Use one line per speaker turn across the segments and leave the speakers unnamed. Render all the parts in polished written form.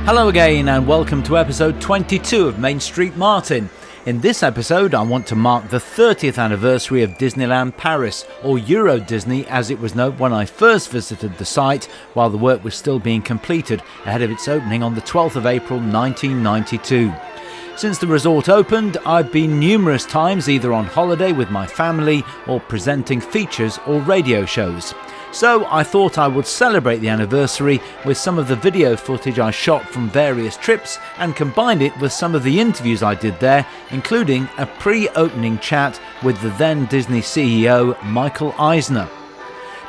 Hello again and welcome to episode 22 of Main Street Martin. In this episode I want to mark the 30th anniversary of Disneyland Paris, or Euro Disney as it was known when I first visited the site while the work was still being completed ahead of its opening on the 12th of April 1992. Since the resort opened, I've been numerous times either on holiday with my family or presenting features or radio shows. So I thought I would celebrate the anniversary with some of the video footage I shot from various trips and combine it with some of the interviews I did there, including a pre-opening chat with the then Disney CEO Michael Eisner.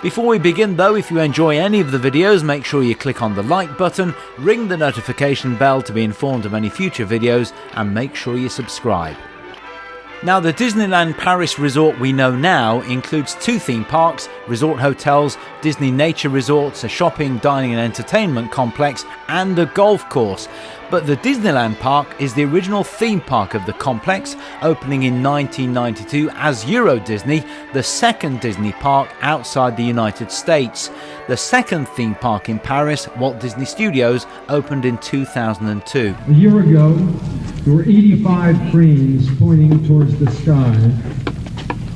Before we begin though, if you enjoy any of the videos, make sure you click on the like button, ring the notification bell to be informed of any future videos, and make sure you subscribe. Now, the Disneyland Paris resort we know now includes 2 theme parks, resort hotels, Disney Nature Resorts, a shopping, dining and entertainment complex and a golf course. But the Disneyland Park is the original theme park of the complex, opening in 1992 as Euro Disney, the second Disney park outside the United States. The second theme park in Paris, Walt Disney Studios, opened in 2002.
A year ago, there were 85 cranes pointing towards the sky.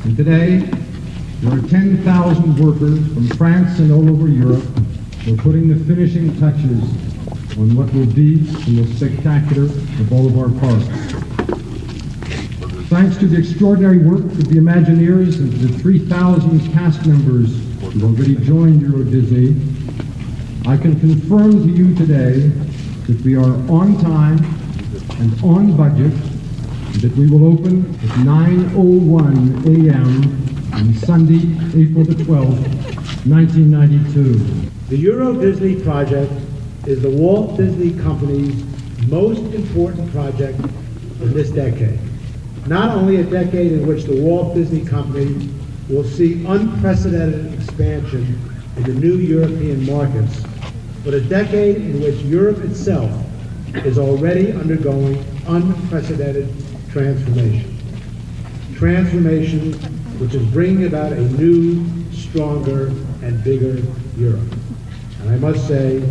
And today, there are 10,000 workers from France and all over Europe who are putting the finishing touches on what will be the most spectacular of all of our parks. Thanks to the extraordinary work of the Imagineers and to the 3,000 cast members who already joined Euro Disney, I can confirm to you today that we are on time and on budget, and that we will open at 9:01 a.m. on Sunday, April the 12th, 1992.
The Euro Disney project is the Walt Disney Company's most important project in this decade. Not only a decade in which the Walt Disney Company will see unprecedented expansion in the new European markets, but a decade in which Europe itself is already undergoing unprecedented transformation. Transformation which is bringing about a new, stronger, and bigger Europe. And I must say,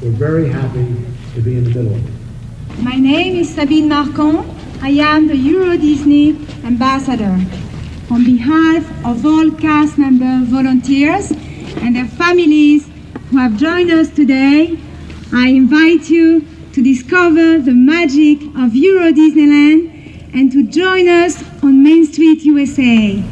we're very happy to be in the middle of it.
My name is Sabine Marcon. I am the Euro Disney Ambassador. On behalf of all cast member volunteers and their families who have joined us today, I invite you to discover the magic of Euro Disneyland and to join us on Main Street, USA.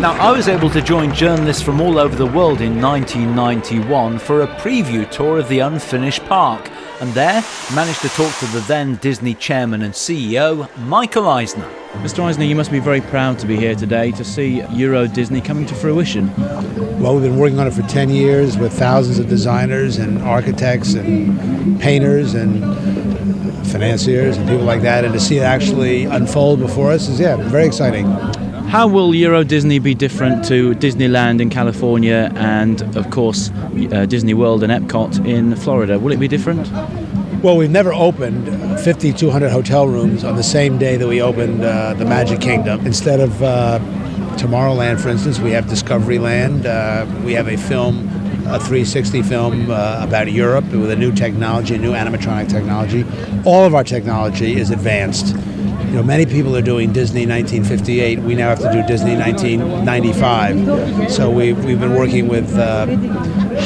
Now, I was able to join journalists from all over the world in 1991 for a preview tour of the unfinished park, and there managed to talk to the then Disney chairman and CEO, Michael Eisner.
Mr. Eisner, you must be very proud to be here today to see Euro Disney coming to fruition.
Well, we've been working on it for 10 years with thousands of designers and architects and painters and financiers and people like that, and to see it actually unfold before us is, very exciting.
How will Euro Disney be different to Disneyland in California and, of course, Disney World and Epcot in Florida? Will it be different?
Well, we've never opened 5,200 hotel rooms on the same day that we opened the Magic Kingdom. Instead of Tomorrowland, for instance, we have Discoveryland. We have a 360 film about Europe with a new technology, new animatronic technology. All of our technology is advanced. You know, many people are doing Disney 1958. We now have to do Disney 1995. So we've been working with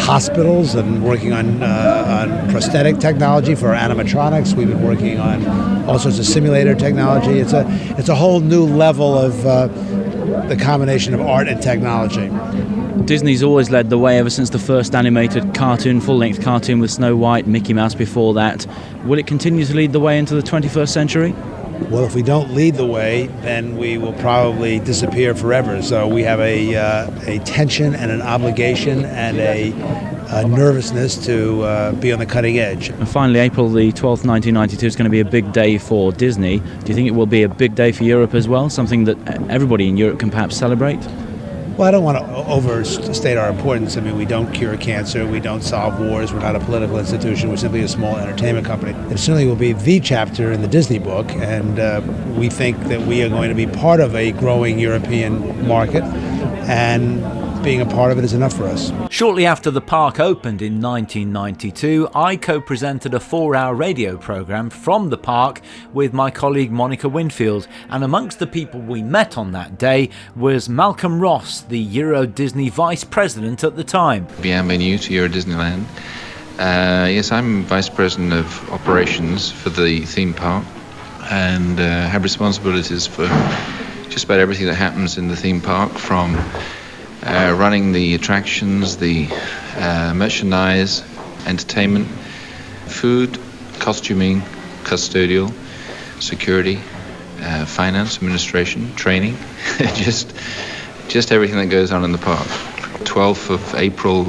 hospitals and working on prosthetic technology for animatronics. We've been working on all sorts of simulator technology. It's a whole new level of the combination of art and technology.
Disney's always led the way ever since the first animated cartoon, full-length cartoon with Snow White, Mickey Mouse before that. Will it continue to lead the way into the 21st century?
Well, if we don't lead the way, then we will probably disappear forever. So we have a tension and an obligation and a nervousness to be on the cutting edge.
And finally, April the 12th, 1992 is going to be a big day for Disney. Do you think it will be a big day for Europe as well, something that everybody in Europe can perhaps celebrate?
Well, I don't want to overstate our importance. I mean, we don't cure cancer, we don't solve wars, we're not a political institution, we're simply a small entertainment company. It certainly will be the chapter in the Disney book, and we think that we are going to be part of a growing European market, and being a part of it is enough for us.
Shortly after the park opened in 1992, I co-presented a 4-hour radio programme from the park with my colleague Monica Winfield, and amongst the people we met on that day was Malcolm Ross, the Euro Disney Vice President at the time.
Bienvenue to Euro Disneyland. Yes, I'm Vice President of Operations for the theme park and have responsibilities for just about everything that happens in the theme park, from running the attractions, the merchandise, entertainment, food, costuming, custodial, security, finance, administration, training, just everything that goes on in the park. 12th of April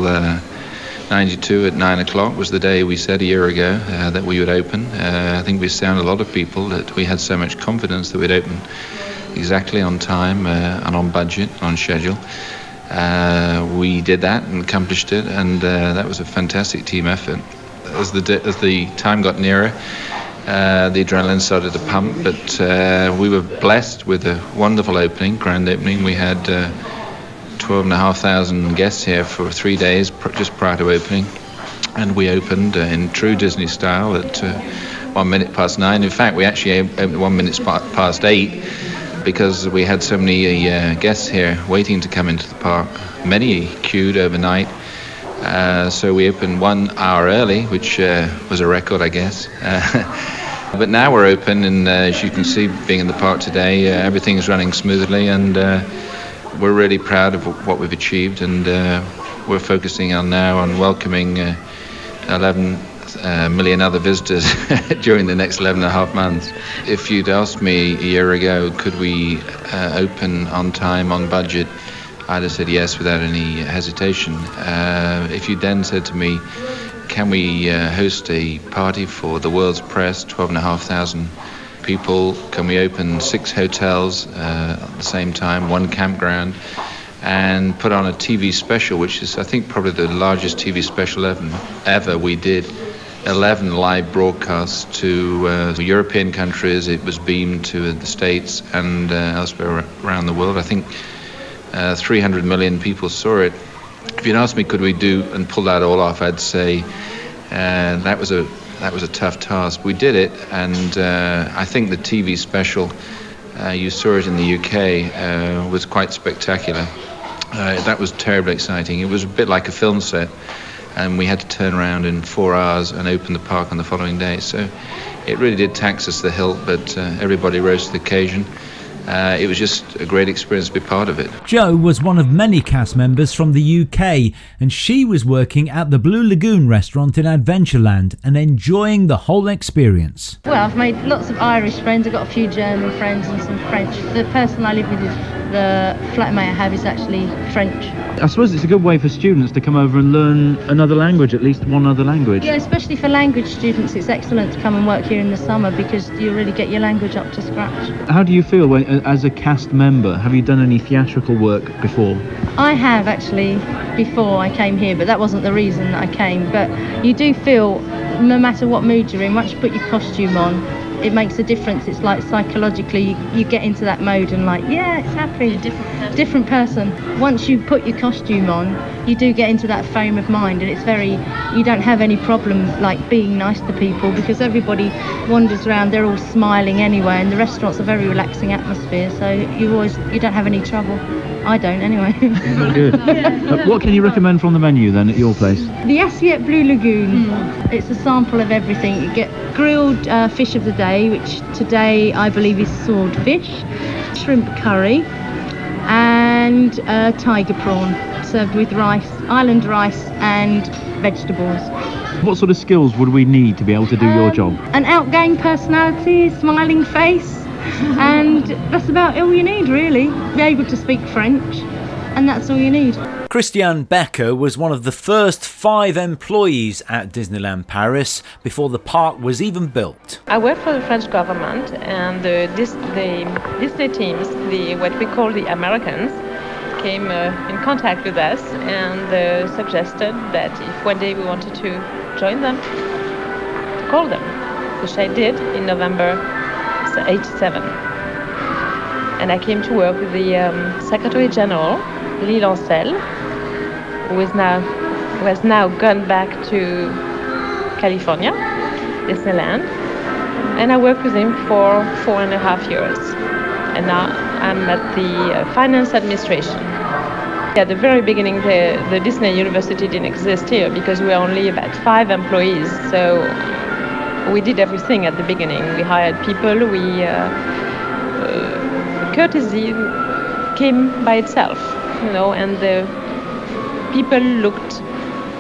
92 at 9 o'clock was the day we said a year ago that we would open. I think we astounded a lot of people that we had so much confidence that we'd open exactly on time and on budget, on schedule. We did that and accomplished it, and that was a fantastic team effort. As the time got nearer, the adrenaline started to pump, but we were blessed with a wonderful opening, grand opening. We had 12,500 guests here for 3 days just prior to opening, and we opened in true Disney style at 1 minute past 9. In fact, we actually opened 1 minute past 8 because we had so many guests here waiting to come into the park. Many queued overnight, so we opened 1 hour early, which was a record, I guess. But now we're open, and as you can see, being in the park today, everything is running smoothly, and we're really proud of what we've achieved, and we're focusing on welcoming 11 million other visitors during the next 11 and a half months. If you'd asked me a year ago, could we open on time, on budget, I'd have said yes without any hesitation. If you then said to me, can we host a party for the world's press, 12,500 people, can we open 6 hotels at the same time, 1 campground, and put on a TV special, which is, I think, probably the largest TV special ever. We did 11 live broadcasts to European countries. It was beamed to the States and elsewhere around the world. I think 300 million people saw it. If you'd asked me, could we do and pull that all off, I'd say that was a tough task. We did it, and I think the TV special, you saw it in the UK, was quite spectacular. That was terribly exciting. It was a bit like a film set, and we had to turn around in 4 hours and open the park on the following day. So it really did tax us the hilt, but everybody rose to the occasion. It was just a great experience to be part of it.
Jo was one of many cast members from the UK, and she was working at the Blue Lagoon restaurant in Adventureland and enjoying the whole experience.
Well, I've made lots of Irish friends. I've got a few German friends and some French. The person I live with, the flatmate I have, is actually French.
I suppose it's a good way for students to come over and learn another language, at least one other language.
Yeah, especially for language students, it's excellent to come and work here in the summer because you really get your language up to scratch.
How do you feel as a cast member? Have you done any theatrical work before?
I have actually before I came here, but that wasn't the reason that I came. But you do feel, no matter what mood you're in, once you put your costume on, it makes a difference. It's like psychologically you get into that mode and like, yeah, it's happy. Different person. Once you put your costume on, you do get into that frame of mind, and it's you don't have any problem like being nice to people because everybody wanders around, they're all smiling anyway, and the restaurant's a very relaxing atmosphere, so you don't have any trouble. I don't anyway.
Good. What can you recommend from the menu then at your place?
The Assiette Blue Lagoon. It's a sample of everything. You get grilled fish of the day, which today I believe is swordfish, shrimp curry, and tiger prawn served with rice, island rice and vegetables.
What sort of skills would we need to be able to do your job?
An outgoing personality, smiling face, and that's about all you need really. Be able to speak French, and that's all you need.
Christiane Becker was one of the first 5 employees at Disneyland Paris before the park was even built.
I work for the French government, and the Disney teams, what we call the Americans, came in contact with us and suggested that if one day we wanted to join them, to call them, which I did in November 87. And I came to work with the Secretary General, Lee Lancel, who has now gone back to California, Disneyland, and I worked with him for 4.5 years. And now I'm at the finance administration. At the very beginning, the Disney University didn't exist here because we were only about 5 employees. So we did everything at the beginning. We hired people. Courtesy came by itself, and the people looked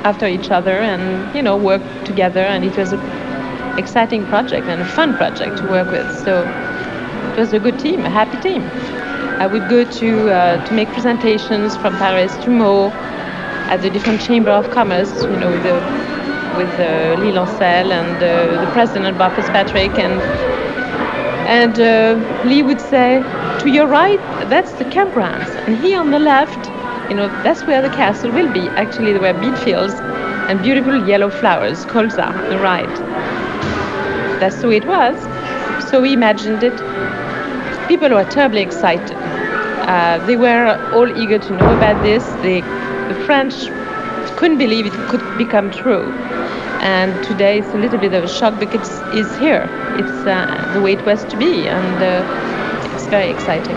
after each other and, worked together. And it was an exciting project and a fun project to work with. So it was a good team, a happy team. I would go to make presentations from Paris to Meaux at the different Chamber of Commerce, with Lee Lancel and the president, Bob Fitzpatrick. And Lee would say, to your right, that's the campgrounds. And here on the left, that's where the castle will be. Actually, there were beet fields and beautiful yellow flowers, colza, on the right. That's the way it was. So we imagined it. People were terribly excited. They were all eager to know about this. The French couldn't believe it could become true. And today it's a little bit of a shock because it's here. It's the way it was to be, and it's very exciting.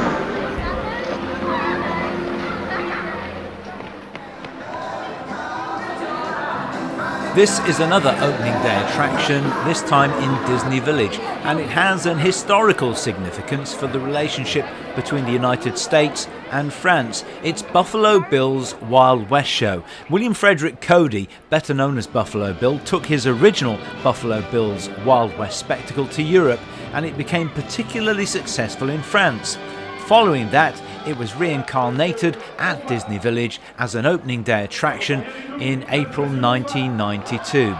This is another opening day attraction, this time in Disney Village, and it has an historical significance for the relationship between the United States and France. It's Buffalo Bill's Wild West show. William Frederick Cody, better known as Buffalo Bill, took his original Buffalo Bill's Wild West spectacle to Europe, and it became particularly successful in France. Following that, it was reincarnated at Disney Village as an opening day attraction in April 1992.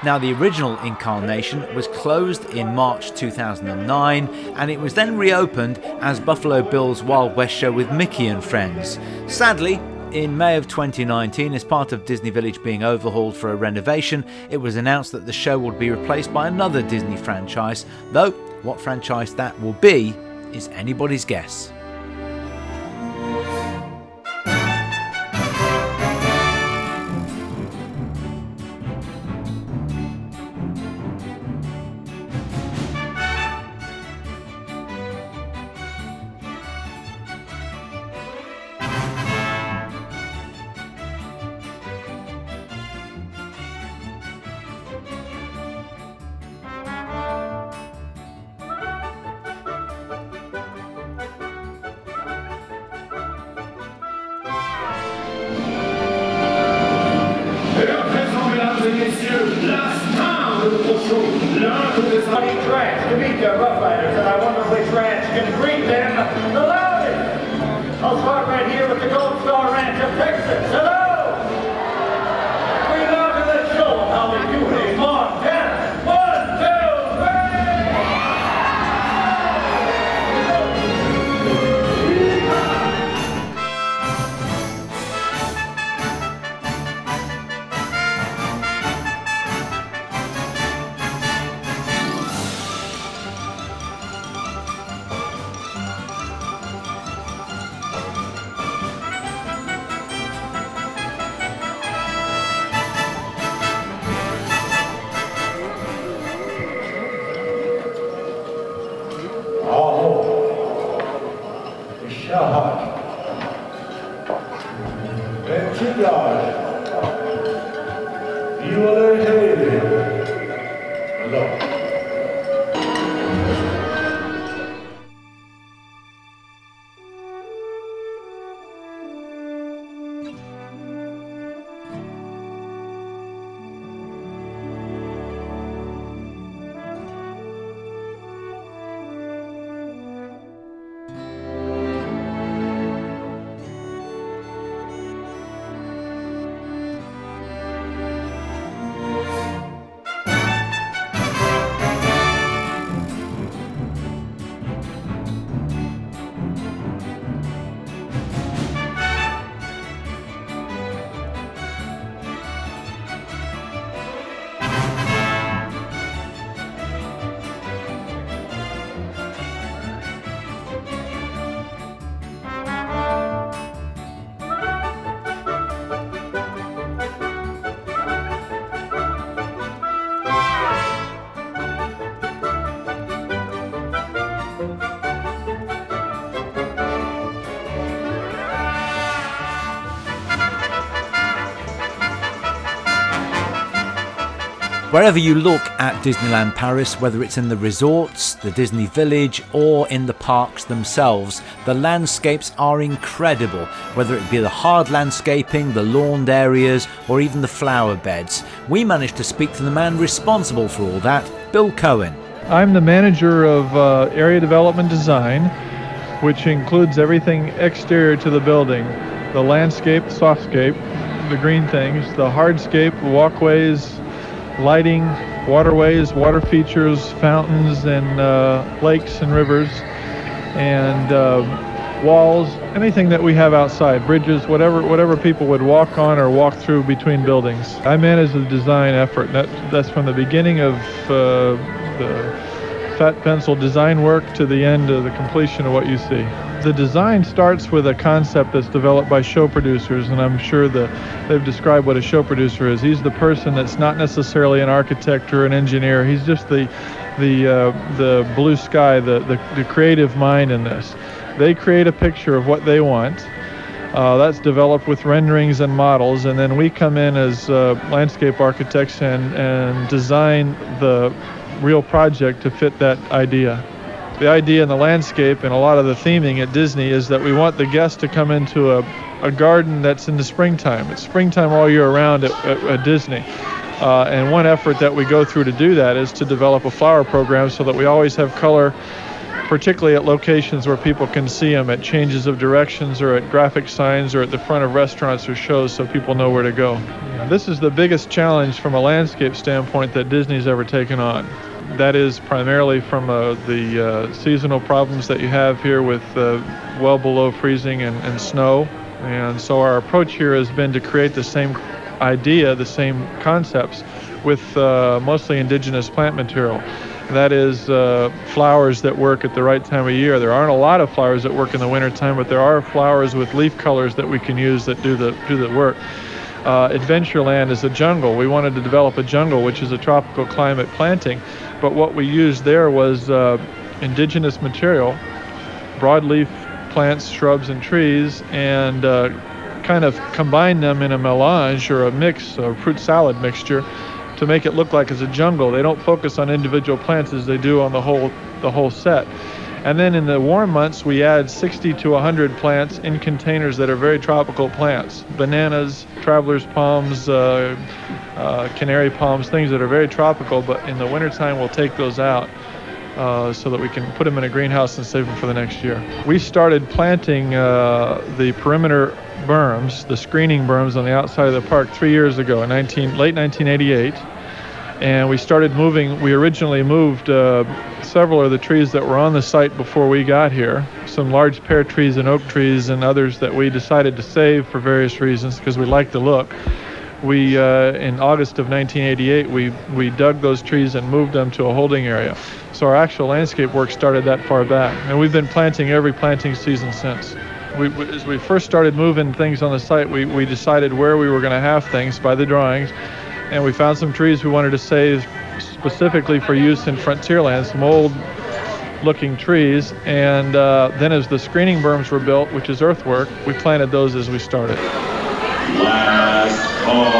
Now, the original incarnation was closed in March 2009, and it was then reopened as Buffalo Bill's Wild West show with Mickey and Friends. Sadly, in May of 2019, as part of Disney Village being overhauled for a renovation, it was announced that the show would be replaced by another Disney franchise, though what franchise that will be is anybody's guess.
To meet their Rough Riders, and I wonder which ranch can greet them the loudest. I'll start right here with the Gold Star Ranch of Texas. Hello! We now to the show of how they do it in Montana.
1, 2, 3.
Wherever you look at Disneyland Paris, whether it's in the resorts, the Disney Village, or in the parks themselves, the landscapes are incredible, whether it be the hard landscaping, the lawned areas, or even the flower beds. We managed to speak to the man responsible for all that, Bill Cohen.
I'm the manager of area development design, which includes everything exterior to the building, the landscape, softscape, the green things, the hardscape, walkways, lighting, waterways, water features, fountains and lakes and rivers, and walls, anything that we have outside, bridges, whatever people would walk on or walk through between buildings. I manage the design effort. That's from the beginning of the fat pencil design work to the end of the completion of what you see. The design starts with a concept that's developed by show producers, and I'm sure that they've described what a show producer is. He's the person that's not necessarily an architect or an engineer. He's just the blue sky, the creative mind in this. They create a picture of what they want. That's developed with renderings and models, and then we come in as landscape architects and design the real project to fit that idea. The idea in the landscape and a lot of the theming at Disney is that we want the guests to come into a garden that's in the springtime. It's springtime all year round at Disney. And one effort that we go through to do that is to develop a flower program so that we always have color, particularly at locations where people can see them, at changes of directions or at graphic signs or at the front of restaurants or shows so people know where to go. This is the biggest challenge from a landscape standpoint that Disney's ever taken on. That is primarily from the seasonal problems that you have here with well below freezing and snow. And so our approach here has been to create the same idea, the same concepts with mostly indigenous plant material. That is flowers that work at the right time of year. There aren't a lot of flowers that work in the wintertime, but there are flowers with leaf colors that we can use that do the work. Adventureland is a jungle. We wanted to develop a jungle, which is a tropical climate planting, but what we used there was indigenous material, broadleaf plants, shrubs, and trees, and kind of combine them in a melange or a mix, a fruit salad mixture, to make it look like it's a jungle. They don't focus on individual plants as they do on the whole set. And then in the warm months, we add 60 to 100 plants in containers that are very tropical plants. Bananas, traveler's palms, canary palms, things that are very tropical, but in the wintertime we'll take those out so that we can put them in a greenhouse and save them for the next year. We started planting the perimeter berms, the screening berms on the outside of the park 3 years ago in late 1988. And we started moving. We originally moved several of the trees that were on the site before we got here, some large pear trees and oak trees and others that we decided to save for various reasons because we liked the look. We, in August of 1988, we dug those trees and moved them to a holding area. So our actual landscape work started that far back. And we've been planting every planting season since. As we first started moving things on the site, we decided where we were going to have things by the drawings. And we found some trees we wanted to save specifically for use in Frontierland, some old-looking trees. And then as the screening berms were built, which is earthwork, we planted those as we started.
Last call.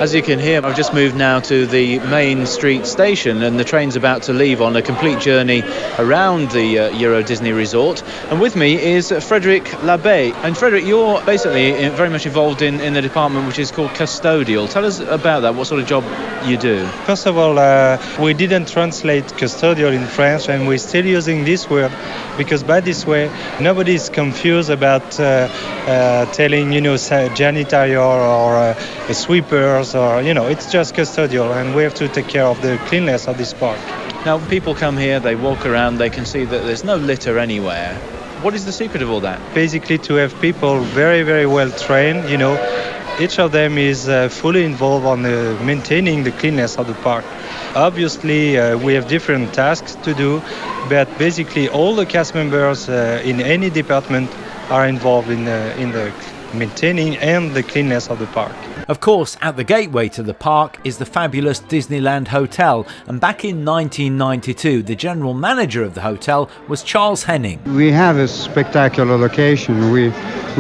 As you can hear, I've just moved now to the Main Street station, and the train's about to leave on a complete journey around the Euro Disney Resort. And with me is Frederic Labbé. And Frederic, you're basically very much involved in the department which is called custodial. Tell us about that, what sort of job you do.
First of all, we didn't translate custodial in French, and we're still using this word because by this way, nobody is confused about telling, janitorial or sweepers. Or, it's just custodial, and we have to take care of the cleanliness of this park.
Now, people come here, they walk around, they can see that there's no litter anywhere. What is the secret of all that?
Basically, to have people very, very well trained, each of them is fully involved on maintaining the cleanliness of the park. Obviously, we have different tasks to do, but basically all the cast members in any department are involved in the maintaining and the cleanliness of the park.
Of course, at the gateway to the park is the fabulous Disneyland Hotel, and back in 1992 the general manager of the hotel was Charles Henning.
We have a spectacular location. We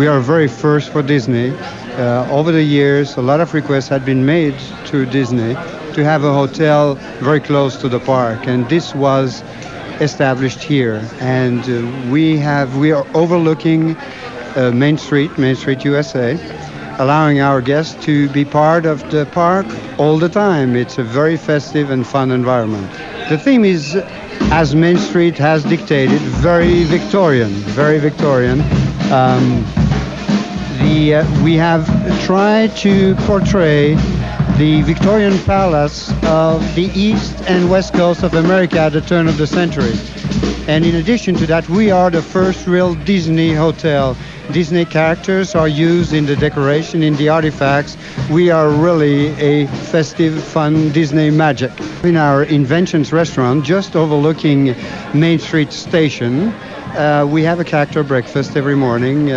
are very first for Disney. Over the years, a lot of requests had been made to Disney to have a hotel very close to the park, and this was established here. And we are overlooking Main Street, USA, allowing our guests to be part of the park all the time. It's a very festive and fun environment. The theme is, as Main Street has dictated, very Victorian, very Victorian. We have tried to portray the Victorian palace of the east and west coast of America at the turn of the century. And in addition to that, we are the first real Disney hotel. Disney characters are used in the decoration, in the artifacts. We are really a festive, fun Disney magic. In our Inventions restaurant, just overlooking Main Street Station, we have a character breakfast every morning,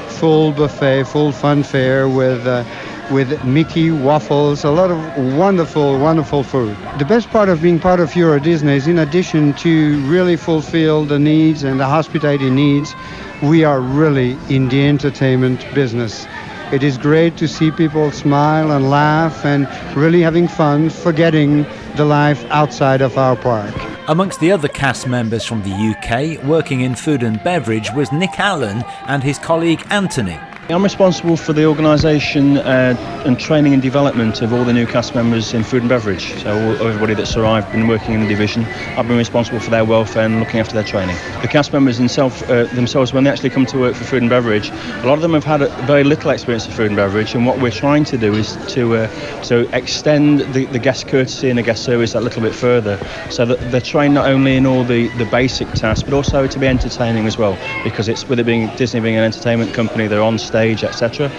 full buffet, full fun fare with Mickey waffles, a lot of wonderful, wonderful food. The best part of being part of Euro Disney is, in addition to really fulfill the needs and the hospitality needs, we are really in the entertainment business. It is great to see people smile and laugh and really having fun, forgetting the life outside of our park.
Amongst the other cast members from the UK, working in food and beverage was Nick Allen and his colleague Anthony.
I'm responsible for the organisation and training and development of all the new cast members in food and beverage. So everybody that's arrived, been working in the division, I've been responsible for their welfare and looking after their training. The cast members themselves, when they actually come to work for food and beverage, a lot of them have had very little experience of food and beverage, and what we're trying to do is to extend the guest courtesy and the guest service a little bit further, so that they're trained not only in all the basic tasks, but also to be entertaining as well, because it's with it being Disney being an entertainment company, they're on stage, etc.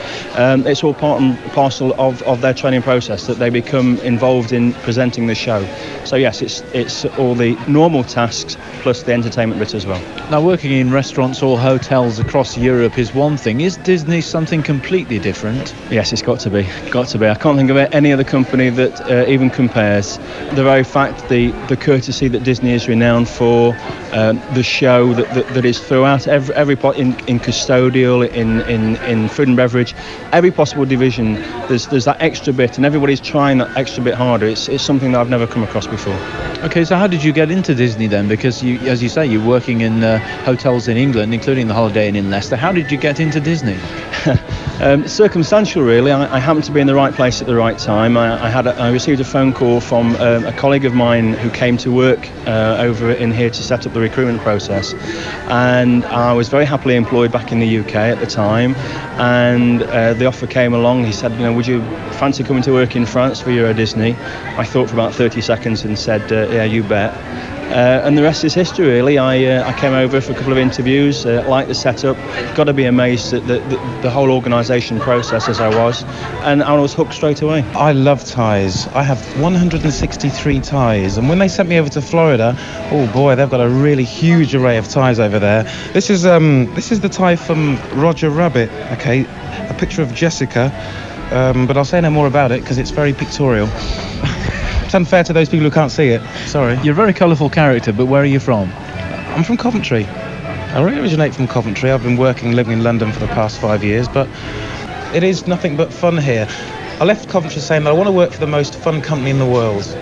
It's all part and parcel of their training process that they become involved in presenting the show. So yes, it's all the normal tasks plus the entertainment bit as well.
Now, working in restaurants or hotels across Europe is one thing. Is Disney something completely different?
Yes, it's got to be. I can't think of any other company that even compares. The very fact, the courtesy that Disney is renowned for, the show that is throughout every part in custodial, in food and beverage, every possible division, there's that extra bit, and everybody's trying that extra bit harder. It's something that I've never come across before.
Okay, so how did you get into Disney then? Because you, as you say, you're working in hotels in England, including the Holiday Inn in Leicester. How did you get into Disney?
Circumstantial, really. I happened to be in the right place at the right time. I received a phone call from a colleague of mine who came to work over in here to set up the recruitment process, and I was very happily employed back in the UK at the time, and the offer came along. He said, would you fancy coming to work in France for Euro Disney? I thought for about 30 seconds and said, yeah, you bet. And the rest is history, really. I came over for a couple of interviews, liked the setup, got to be amazed at the whole organisation process as I was, and I was hooked straight away.
I love ties. I have 163 ties, and when they sent me over to Florida, oh boy, they've got a really huge array of ties over there. This is the tie from Roger Rabbit, okay, a picture of Jessica, but I'll say no more about it because it's very pictorial. It's unfair to those people who can't see it. Sorry.
You're a very colourful character, but where are you from?
I'm from Coventry. I originate from Coventry. I've been living in London for the past 5 years, but it is nothing but fun here. I left Coventry saying that I want to work for the most fun company in the world.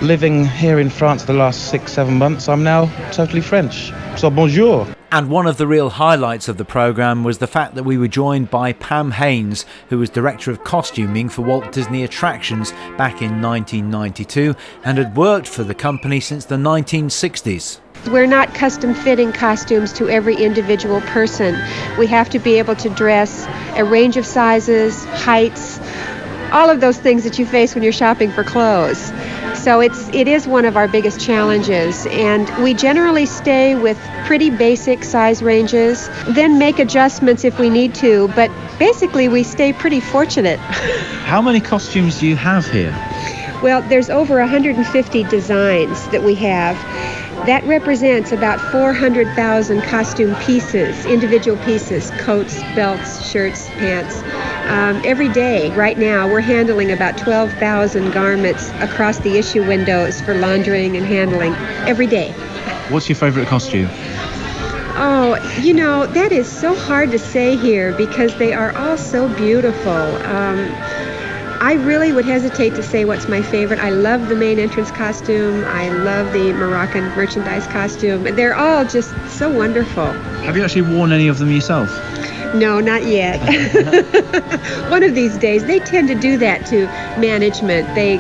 Living here in France for the last 6-7 months, I'm now totally French. So bonjour.
And one of the real highlights of the programme was the fact that we were joined by Pam Haynes, who was Director of Costuming for Walt Disney Attractions back in 1992 and had worked for the company since the 1960s.
We're not custom fitting costumes to every individual person. We have to be able to dress a range of sizes, heights, all of those things that you face when you're shopping for clothes. So it is one of our biggest challenges, and we generally stay with pretty basic size ranges, then make adjustments if we need to, but basically we stay pretty fortunate.
How many costumes do you have here?
Well, there's over 150 designs that we have. That represents about 400,000 costume pieces, individual pieces, coats, belts, shirts, pants. Every day, right now, we're handling about 12,000 garments across the issue windows for laundering and handling every day.
What's your favourite costume?
Oh, that is so hard to say here because they are all so beautiful. I really would hesitate to say what's my favorite. I love the main entrance costume. I love the Moroccan merchandise costume. They're all just so wonderful.
Have you actually worn any of them yourself?
No, not yet. One of these days. They tend to do that to management. They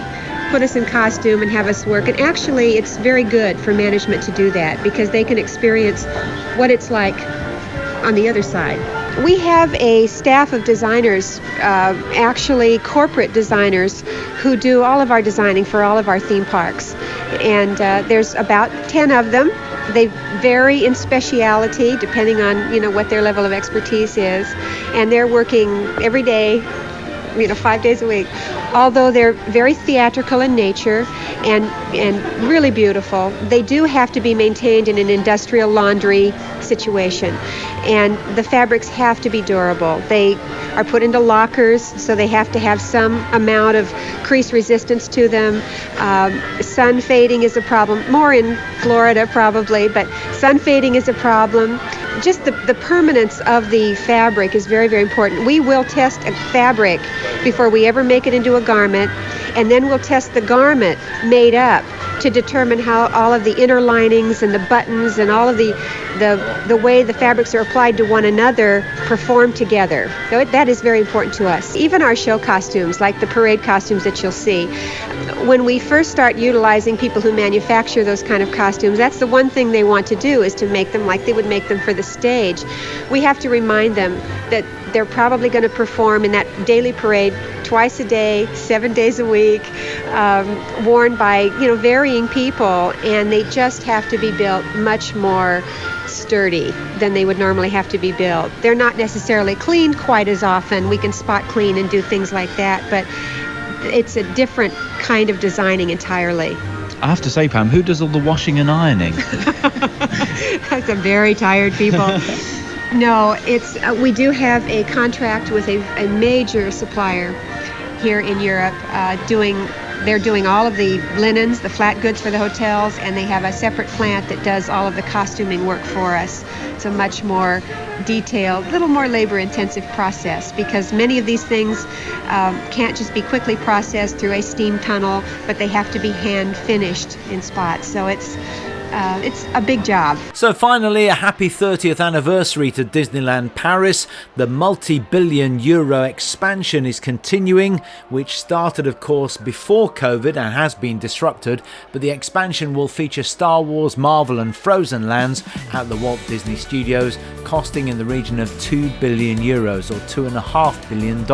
put us in costume and have us work. And actually, it's very good for management to do that because they can experience what it's like on the other side. We have a staff of designers, actually corporate designers, who do all of our designing for all of our theme parks. And there's about 10 of them. They vary in speciality depending on, what their level of expertise is. And they're working every day, 5 days a week. Although they're very theatrical in nature and really beautiful, they do have to be maintained in an industrial laundry situation. And the fabrics have to be durable. They are put into lockers, so they have to have some amount of crease resistance to them. Sun fading is a problem, more in Florida probably, but sun fading is a problem. Just the permanence of the fabric is very, very important. We will test a fabric before we ever make it into a garment, and then we'll test the garment made up to determine how all of the inner linings and the buttons and all of the way the fabrics are applied to one another perform together. So that is very important to us. Even our show costumes, like the parade costumes that you'll see, when we first start utilizing people who manufacture those kind of costumes, that's the one thing they want to do, is to make them like they would make them for the stage. We have to remind them that they're probably going to perform in that daily parade twice a day, 7 days a week, worn by varying people, and they just have to be built much more sturdy than they would normally have to be built. They're not necessarily cleaned quite as often. We can spot clean and do things like that, but it's a different kind of designing entirely.
I have to say, Pam, who does all the washing and ironing?
That's a very tired people. No, we do have a contract with a major supplier here in Europe. They're doing all of the linens, the flat goods for the hotels, and they have a separate plant that does all of the costuming work for us. It's a much more detailed, little more labor-intensive process, because many of these things can't just be quickly processed through a steam tunnel, but they have to be hand-finished in spots. So it's a big job.
So finally, a happy 30th anniversary to Disneyland Paris. The multi-billion euro expansion is continuing, which started of course before COVID and has been disrupted, but the expansion will feature Star Wars, Marvel and Frozen lands at the Walt Disney Studios, costing in the region of €2 billion or $2.5 billion.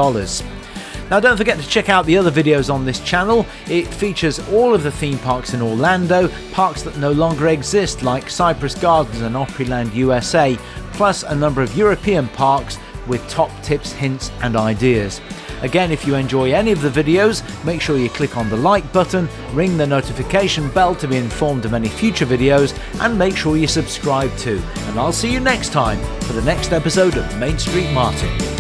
Now don't forget to check out the other videos on this channel. It features all of the theme parks in Orlando, parks that no longer exist like Cypress Gardens and Opryland USA, plus a number of European parks with top tips, hints and ideas. Again, if you enjoy any of the videos, make sure you click on the like button, ring the notification bell to be informed of any future videos, and make sure you subscribe too. And I'll see you next time for the next episode of Main Street Martin.